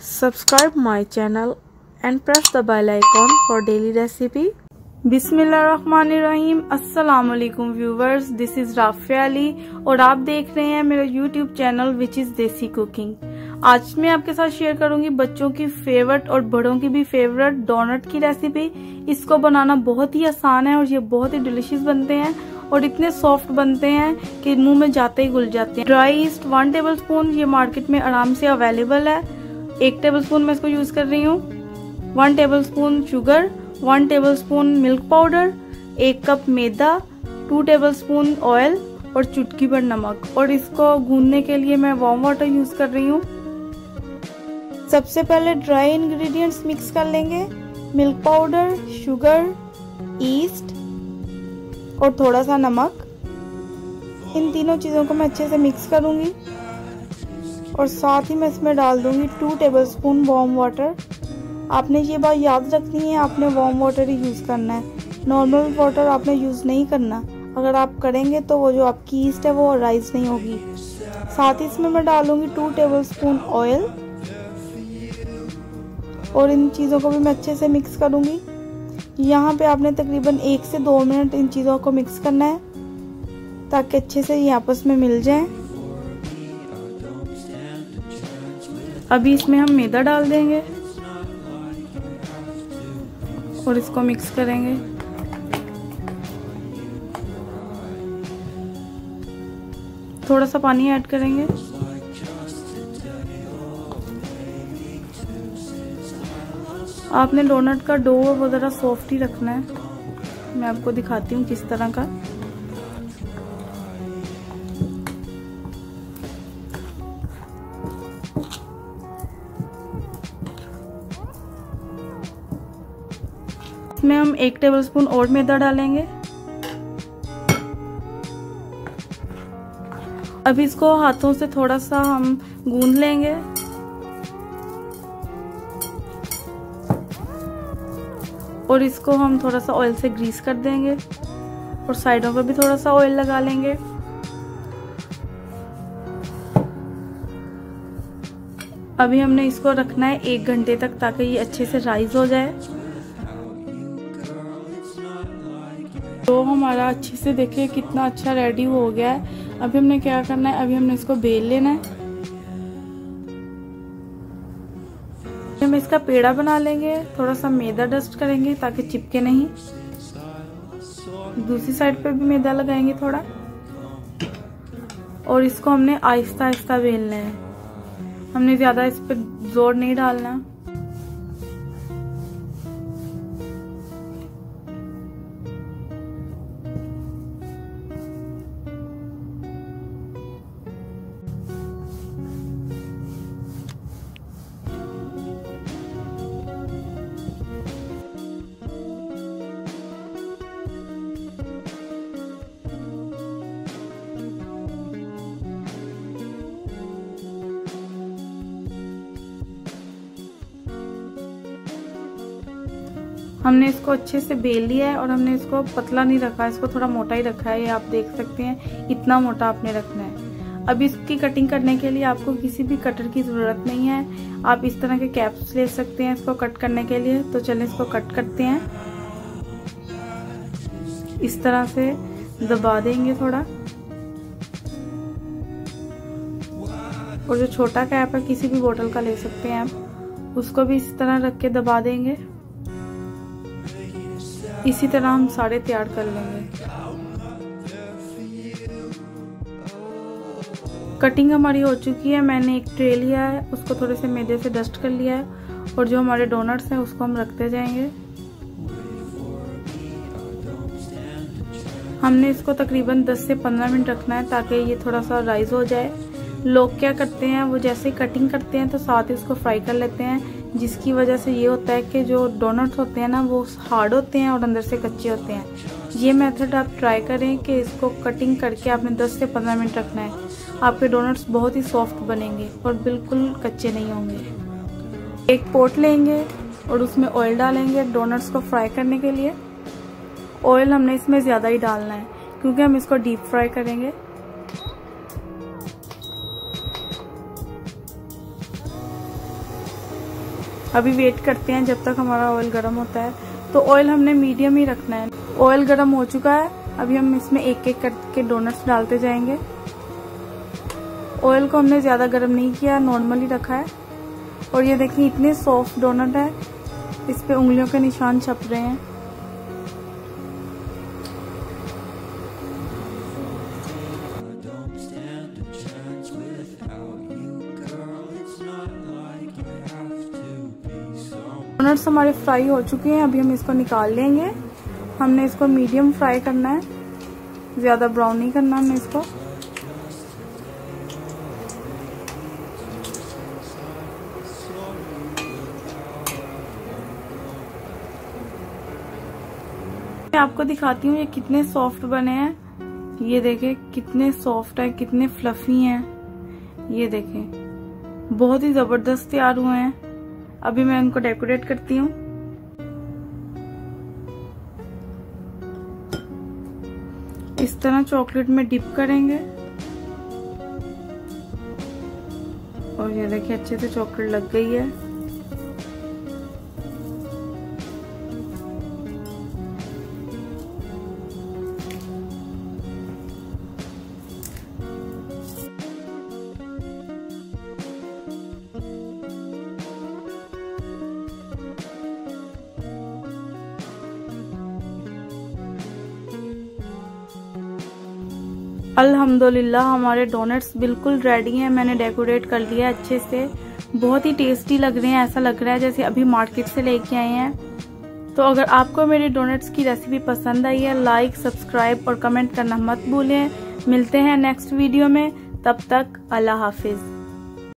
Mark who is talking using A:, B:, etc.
A: Subscribe my channel and press the bell icon for daily recipe. बिस्मिल्लाहिर्रहमानिर्रहीम। अस्सलाम वालेकुम viewers, this is Rafia Ali और आप देख रहे हैं मेरा YouTube channel which is desi cooking. आज मैं आपके साथ शेयर करूंगी बच्चों की फेवरेट और बड़ों की भी फेवरेट डोनट की रेसिपी। इसको बनाना बहुत ही आसान है और ये बहुत ही डिलीशियस बनते हैं और इतने सॉफ्ट बनते हैं कि मुंह में जाते ही घुल जाते हैं। ड्राई ईस्ट 1 टेबलस्पून ये मार्केट में आराम से अवेलेबल है। 1 टेबलस्पून मैं इसको यूज कर रही हूँ। 1 tablespoon sugar, 1 tablespoon milk powder, 1 cup मैदा, 2 टेबलस्पून ऑयल और चुटकी भर नमक। और इसको गूंदने के लिए मैं वार्म वाटर यूज कर रही हूँ। सबसे पहले ड्राई इंग्रेडिएंट्स मिक्स कर लेंगे। मिल्क पाउडर, शुगर, ईस्ट और थोड़ा सा नमक। इन तीनों चीजों को मैं अच्छे से मिक्स करूंगी और साथ ही मैं इसमें डाल दूंगी 2 टेबलस्पून वार्म वाटर। आपने ये बात याद रखनी है, आपने वार्म वाटर ही यूज करना है, नॉर्मल वाटर आपने यूज नहीं करना। अगर आप करेंगे तो वो जो आपकी ईस्ट है वो राइज नहीं होगी। साथ ही इसमें मैं डालूंगी 2 टेबलस्पून ऑयल और इन चीजों को भी मैं अच्छे से मिक्स करूंगी। यहाँ पे आपने तकरीबन 1 से 2 मिनट इन चीजों को मिक्स करना है ताकि अच्छे से ये आपस में मिल जाएं। अभी इसमें हम मैदा डाल देंगे और इसको मिक्स करेंगे। थोड़ा सा पानी ऐड करेंगे। आपने डोनट का डो वो ज़रा सॉफ्ट ही रखना है। मैं आपको दिखाती हूँ किस तरह का। इसमें हम 1 टेबलस्पून और मैदा डालेंगे। अभी इसको हाथों से थोड़ा सा हम गूंद लेंगे। और इसको हम थोड़ा सा ऑयल से ग्रीस कर देंगे और साइडों पर भी थोड़ा सा ऑयल लगा लेंगे। अभी हमने इसको रखना है 1 घंटे तक ताकि ये अच्छे से राइज हो जाए। तो हमारा अच्छे से देखिए कितना अच्छा रेडी हो गया है। अभी हमने क्या करना है, अभी हमने इसको बेल लेना है। हम इसका पेड़ा बना लेंगे, थोड़ा सा मैदा डस्ट करेंगे ताकि चिपके नहीं। दूसरी साइड पे भी मैदा लगाएंगे थोड़ा और इसको हमने आहिस्ता आहिस्ता बेलना है। हमने ज्यादा इस पे जोर नहीं डालना। हमने इसको अच्छे से बेल लिया है और हमने इसको पतला नहीं रखा, इसको थोड़ा मोटा ही रखा है। ये आप देख सकते हैं, इतना मोटा आपने रखना है। अब इसकी कटिंग करने के लिए आपको किसी भी कटर की जरूरत नहीं है। आप इस तरह के कैप्स ले सकते हैं इसको कट करने के लिए। तो चलिए इसको कट करते हैं। इस तरह से दबा देंगे थोड़ा। और जो छोटा कैप है किसी भी बोतल का ले सकते हैं आप, उसको भी इस तरह रख के दबा देंगे। इसी तरह हम सारे तैयार कर लेंगे। कटिंग हमारी हो चुकी है। मैंने एक ट्रे लिया है, उसको थोड़े से मैदे से डस्ट कर लिया है और जो हमारे डोनट्स हैं उसको हम रखते जाएंगे। हमने इसको तकरीबन 10 से 15 मिनट रखना है ताकि ये थोड़ा सा राइज हो जाए। लोग क्या करते हैं, वो जैसे कटिंग करते हैं तो साथ ही उसको फ्राई कर लेते हैं, जिसकी वजह से ये होता है कि जो डोनट्स होते हैं ना वो हार्ड होते हैं और अंदर से कच्चे होते हैं। ये मेथड आप ट्राई करें कि इसको कटिंग करके आपने 10 से 15 मिनट रखना है। आपके डोनट्स बहुत ही सॉफ्ट बनेंगे और बिल्कुल कच्चे नहीं होंगे। एक पोट लेंगे और उसमें ऑयल डालेंगे डोनट्स को फ्राई करने के लिए। ऑयल हमने इसमें ज़्यादा ही डालना है क्योंकि हम इसको डीप फ्राई करेंगे। अभी वेट करते हैं जब तक हमारा ऑयल गर्म होता है। तो ऑयल हमने मीडियम ही रखना है। ऑयल गर्म हो चुका है, अभी हम इसमें एक एक करके डोनट्स डालते जाएंगे। ऑयल को हमने ज्यादा गर्म नहीं किया, नॉर्मल ही रखा है। और ये देखिए इतने सॉफ्ट डोनट है, इस पे उंगलियों के निशान छप रहे हैं। डोनट्स हमारे फ्राई हो चुके हैं, अभी हम इसको निकाल लेंगे। हमने इसको मीडियम फ्राई करना है, ज्यादा ब्राउन नहीं करना हमने इसको। मैं आपको दिखाती हूँ ये कितने सॉफ्ट बने हैं। ये देखें कितने सॉफ्ट है, कितने फ्लफी हैं। ये देखें बहुत ही जबरदस्त तैयार हुए हैं। अभी मैं उनको डेकोरेट करती हूँ। इस तरह चॉकलेट में डिप करेंगे और ये देखिए अच्छे से चॉकलेट लग गई है। अल्हम्दुलिल्लाह हमारे डोनट्स बिल्कुल रेडी हैं। मैंने डेकोरेट कर लिया अच्छे से, बहुत ही टेस्टी लग रहे हैं। ऐसा लग रहा है जैसे अभी मार्केट से लेके आए हैं। तो अगर आपको मेरे डोनट्स की रेसिपी पसंद आई है, लाइक, सब्सक्राइब और कमेंट करना मत भूलें। मिलते हैं नेक्स्ट वीडियो में, तब तक अल्लाह हाफिज।